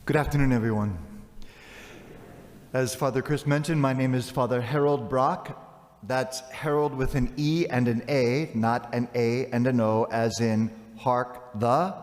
Good afternoon, everyone. As Father Chris mentioned, my name is Father Herald Brock. That's Herald with an E and an A, not an A and an O, as in hark the.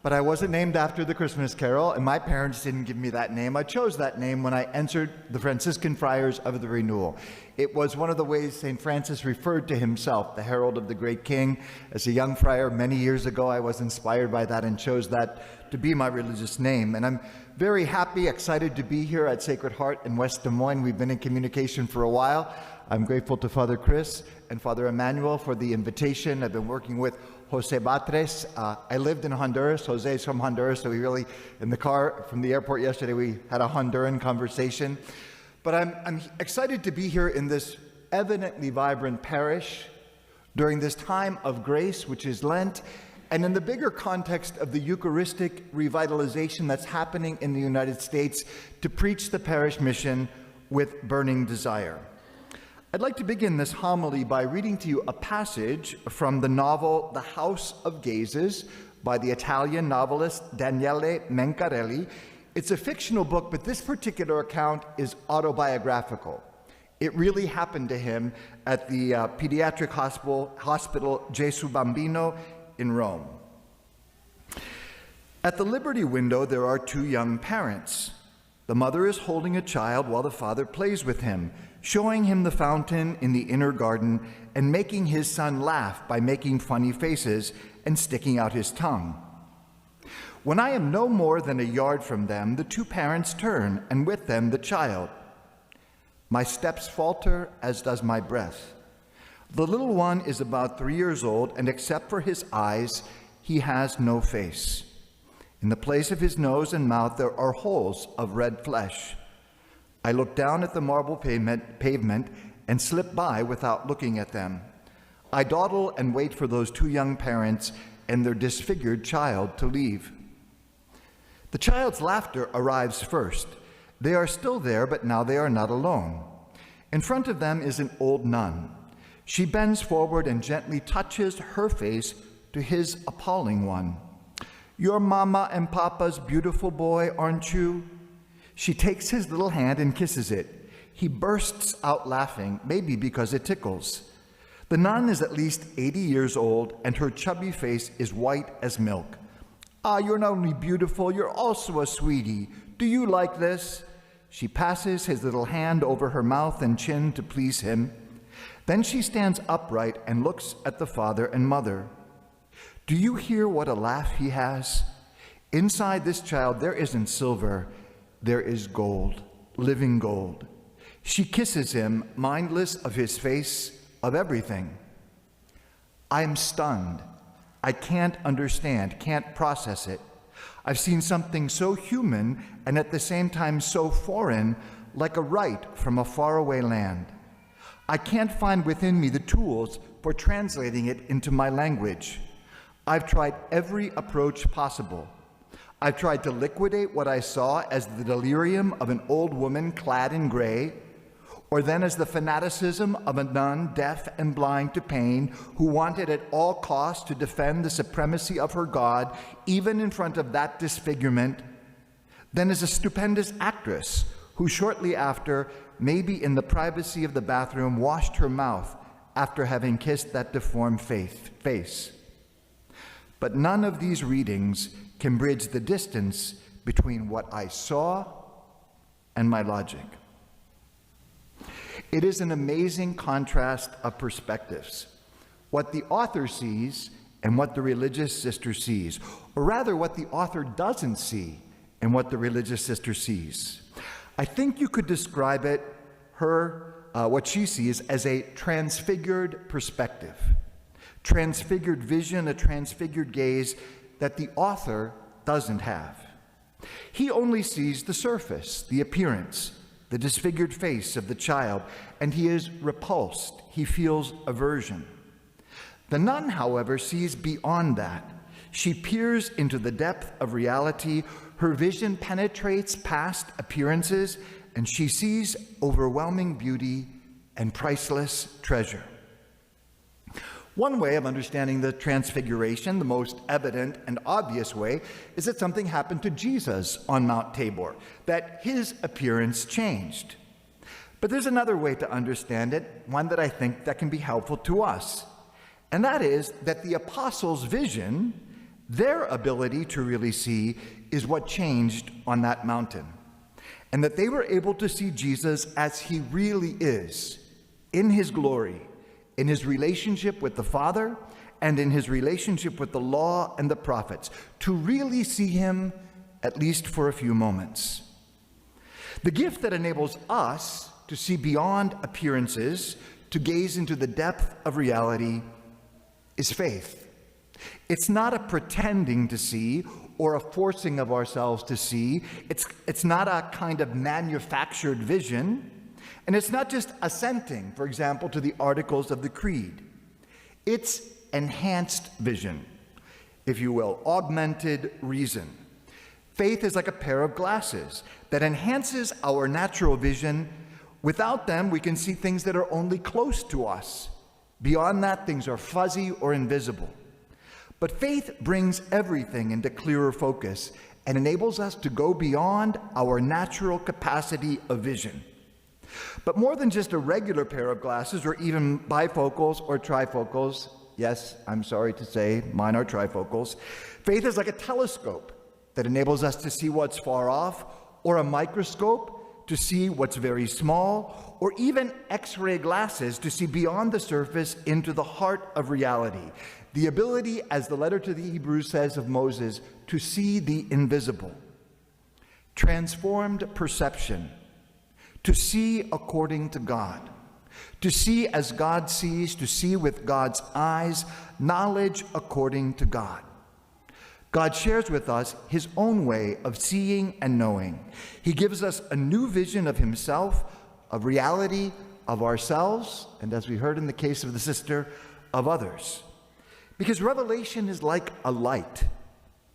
But I wasn't named after the Christmas Carol, and my parents didn't give me that name. I chose that name when I entered the Franciscan Friars of the Renewal. It was one of the ways St. Francis referred to himself, the herald of the great king. As a young friar many years ago, I was inspired by that and chose that to be my religious name. And I'm very happy, excited to be here at Sacred Heart in West Des Moines. We've been in communication for a while. I'm grateful to Father Chris and Father Emmanuel for the invitation. I've been working with Jose Batres. I lived in Honduras. Jose's from Honduras, so we really, in the car from the airport yesterday, we had a Honduran conversation. But I'm excited to be here in this evidently vibrant parish during this time of grace, which is Lent, and in the bigger context of the Eucharistic revitalization that's happening in the United States to preach the parish mission with burning desire. I'd like to begin this homily by reading to you a passage from the novel The House of Gazes by the Italian novelist Daniele Mencarelli. It's a fictional book, but this particular account is autobiographical. It really happened to him at the pediatric hospital Gesù Bambino in Rome. At the Liberty window, there are two young parents. The mother is holding a child while the father plays with him, showing him the fountain in the inner garden and making his son laugh by making funny faces and sticking out his tongue. When I am no more than a yard from them, the two parents turn, and with them the child. My steps falter, as does my breath. The little one is about 3 years old, and except for his eyes, he has no face. In the place of his nose and mouth, there are holes of red flesh. I look down at the marble pavement and slip by without looking at them. I dawdle and wait for those two young parents and their disfigured child to leave. The child's laughter arrives first. They are still there, but now they are not alone. In front of them is an old nun. She bends forward and gently touches her face to his appalling one. "You're Mama and Papa's beautiful boy, aren't you?" She takes his little hand and kisses it. He bursts out laughing, maybe because it tickles. The nun is at least 80 years old, and her chubby face is white as milk. "Ah, you're not only beautiful, you're also a sweetie. Do you like this?" She passes his little hand over her mouth and chin to please him. Then she stands upright and looks at the father and mother. Do you hear what a laugh he has? Inside this child, there isn't silver. There is gold, living gold. She kisses him, mindless of his face, of everything. I am stunned. I can't understand, can't process it. I've seen something so human and at the same time so foreign, like a rite from a faraway land. I can't find within me the tools for translating it into my language. I've tried every approach possible. I've tried to liquidate what I saw as the delirium of an old woman clad in gray, or then as the fanaticism of a nun deaf and blind to pain who wanted at all costs to defend the supremacy of her God, even in front of that disfigurement, then as a stupendous actress who shortly after, maybe in the privacy of the bathroom, washed her mouth after having kissed that deformed face. But none of these readings can bridge the distance between what I saw and my logic. It is an amazing contrast of perspectives. What the author sees and what the religious sister sees, or rather what the author doesn't see and what the religious sister sees. I think you could describe it, what she sees, as a transfigured perspective. Transfigured vision, a transfigured gaze that the author doesn't have. He only sees the surface, the appearance, the disfigured face of the child, and he is repulsed. He feels aversion. The nun, however, sees beyond that. She peers into the depth of reality. Her vision penetrates past appearances, and she sees overwhelming beauty and priceless treasure. One way of understanding the transfiguration, the most evident and obvious way, is that something happened to Jesus on Mount Tabor, that his appearance changed. But there's another way to understand it, one that I think that can be helpful to us. And that is that the apostles' vision, their ability to really see, is what changed on that mountain. And that they were able to see Jesus as he really is, in his glory, in his relationship with the Father, and in his relationship with the law and the prophets, to really see him, at least for a few moments. The gift that enables us to see beyond appearances, to gaze into the depth of reality, is faith. It's not a pretending to see or a forcing of ourselves to see. It's not a kind of manufactured vision. And it's not just assenting, for example, to the articles of the creed. It's enhanced vision, if you will, augmented reason. Faith is like a pair of glasses that enhances our natural vision. Without them, we can see things that are only close to us. Beyond that, things are fuzzy or invisible. But faith brings everything into clearer focus and enables us to go beyond our natural capacity of vision. But more than just a regular pair of glasses, or even bifocals or trifocals, yes, I'm sorry to say, mine are trifocals, faith is like a telescope that enables us to see what's far off, or a microscope to see what's very small, or even X-ray glasses to see beyond the surface into the heart of reality. The ability, as the letter to the Hebrews says of Moses, to see the invisible. Transformed perception. To see according to God, to see as God sees, to see with God's eyes, knowledge according to God. God shares with us his own way of seeing and knowing. He gives us a new vision of himself, of reality, of ourselves, and as we heard in the case of the sister, of others. Because revelation is like a light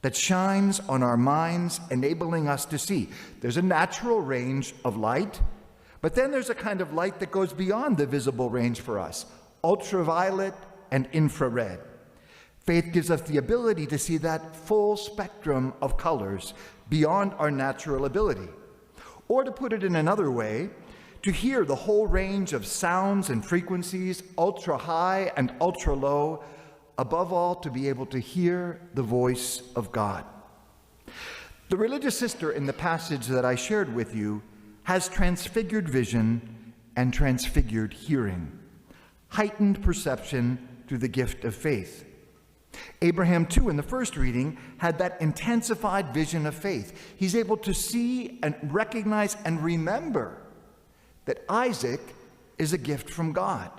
that shines on our minds, enabling us to see. There's a natural range of light, but then there's a kind of light that goes beyond the visible range for us, ultraviolet and infrared. Faith gives us the ability to see that full spectrum of colors beyond our natural ability. Or to put it in another way, to hear the whole range of sounds and frequencies, ultra high and ultra low, above all, to be able to hear the voice of God. The religious sister in the passage that I shared with you has transfigured vision and transfigured hearing, heightened perception through the gift of faith. Abraham, too, in the first reading, had that intensified vision of faith. He's able to see and recognize and remember that Isaac is a gift from God,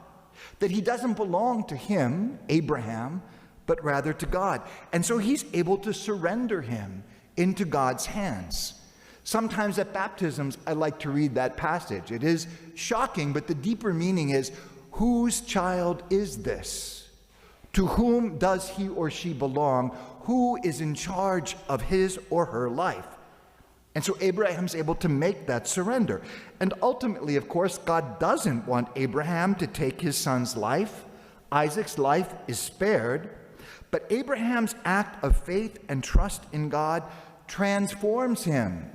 that he doesn't belong to him, Abraham, but rather to God. And so he's able to surrender him into God's hands. Sometimes at baptisms, I like to read that passage. It is shocking, but the deeper meaning is, whose child is this? To whom does he or she belong? Who is in charge of his or her life? And so Abraham's able to make that surrender. And ultimately, of course, God doesn't want Abraham to take his son's life. Isaac's life is spared. But Abraham's act of faith and trust in God transforms him,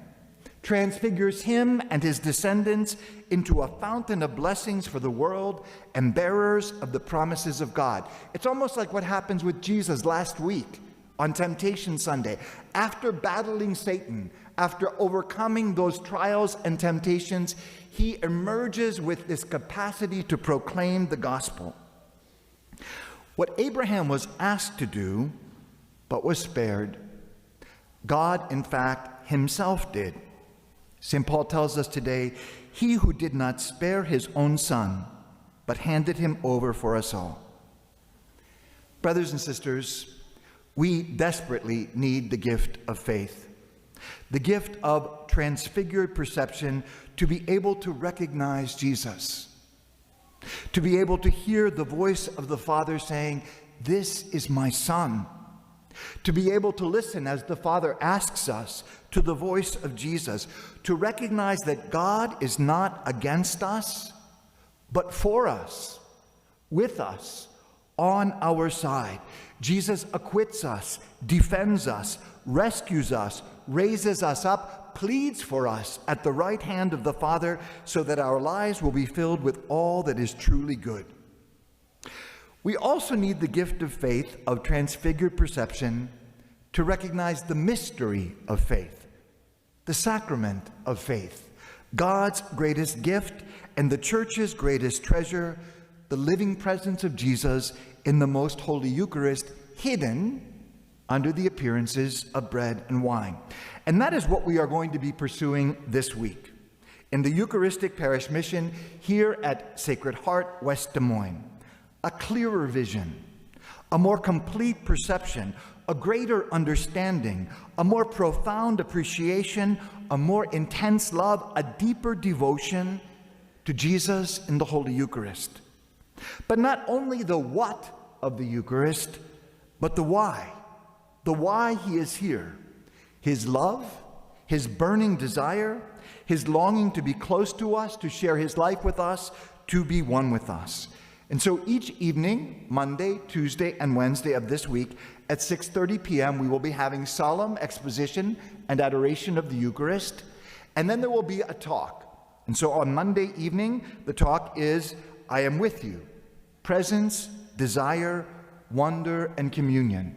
transfigures him and his descendants into a fountain of blessings for the world and bearers of the promises of God. It's almost like what happens with Jesus last week on Temptation Sunday. After battling Satan, after overcoming those trials and temptations, he emerges with this capacity to proclaim the gospel. What Abraham was asked to do, but was spared, God, in fact, himself did. St. Paul tells us today, he who did not spare his own son, but handed him over for us all. Brothers and sisters, we desperately need the gift of faith, the gift of transfigured perception to be able to recognize Jesus, to be able to hear the voice of the Father saying, "This is my Son," to be able to listen as the Father asks us to the voice of Jesus, to recognize that God is not against us, but for us, with us, on our side. Jesus acquits us, defends us, rescues us, raises us up, pleads for us at the right hand of the Father so that our lives will be filled with all that is truly good. We also need the gift of faith, of transfigured perception, to recognize the mystery of faith, the sacrament of faith, God's greatest gift and the church's greatest treasure, the living presence of Jesus in the most holy Eucharist, hidden under the appearances of bread and wine. And that is what we are going to be pursuing this week in the Eucharistic Parish Mission here at Sacred Heart, West Des Moines. A clearer vision, a more complete perception, a greater understanding, a more profound appreciation, a more intense love, a deeper devotion to Jesus in the Holy Eucharist. But not only the what of the Eucharist, but the why he is here. His love, his burning desire, his longing to be close to us, to share his life with us, to be one with us. And so each evening, Monday, Tuesday, and Wednesday of this week, at 6:30 p.m., we will be having solemn exposition and adoration of the Eucharist, and then there will be a talk. And so on Monday evening, the talk is, I am with you, presence, desire, wonder, and communion.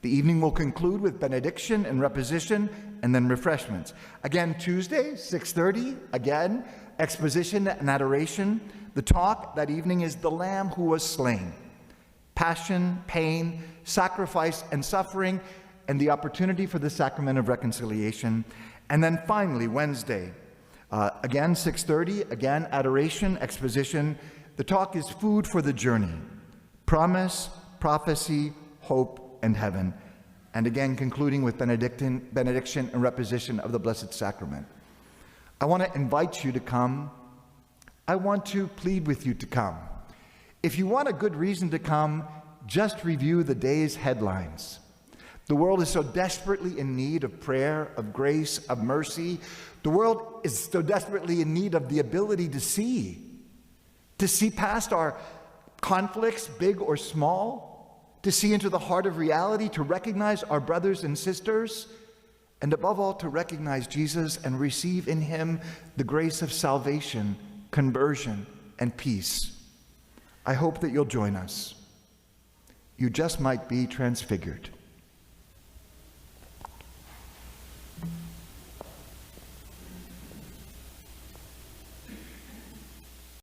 The evening will conclude with benediction and reposition, and then refreshments. Again, Tuesday, 6:30, again, exposition and adoration. The talk that evening is the Lamb who was slain. Passion, pain, sacrifice, and suffering, and the opportunity for the sacrament of reconciliation. And then finally, Wednesday, again, 6:30, again, adoration, exposition. The talk is food for the journey. Promise, prophecy, hope, and heaven. And again, concluding with benediction and reposition of the Blessed Sacrament. I want to invite you to come. I want to plead with you to come. If you want a good reason to come, just review the day's headlines. The world is so desperately in need of prayer, of grace, of mercy. The world is so desperately in need of the ability to see past our conflicts, big or small, to see into the heart of reality, to recognize our brothers and sisters, and above all, to recognize Jesus and receive in him the grace of salvation, conversion, and peace. I hope that you'll join us. You just might be transfigured.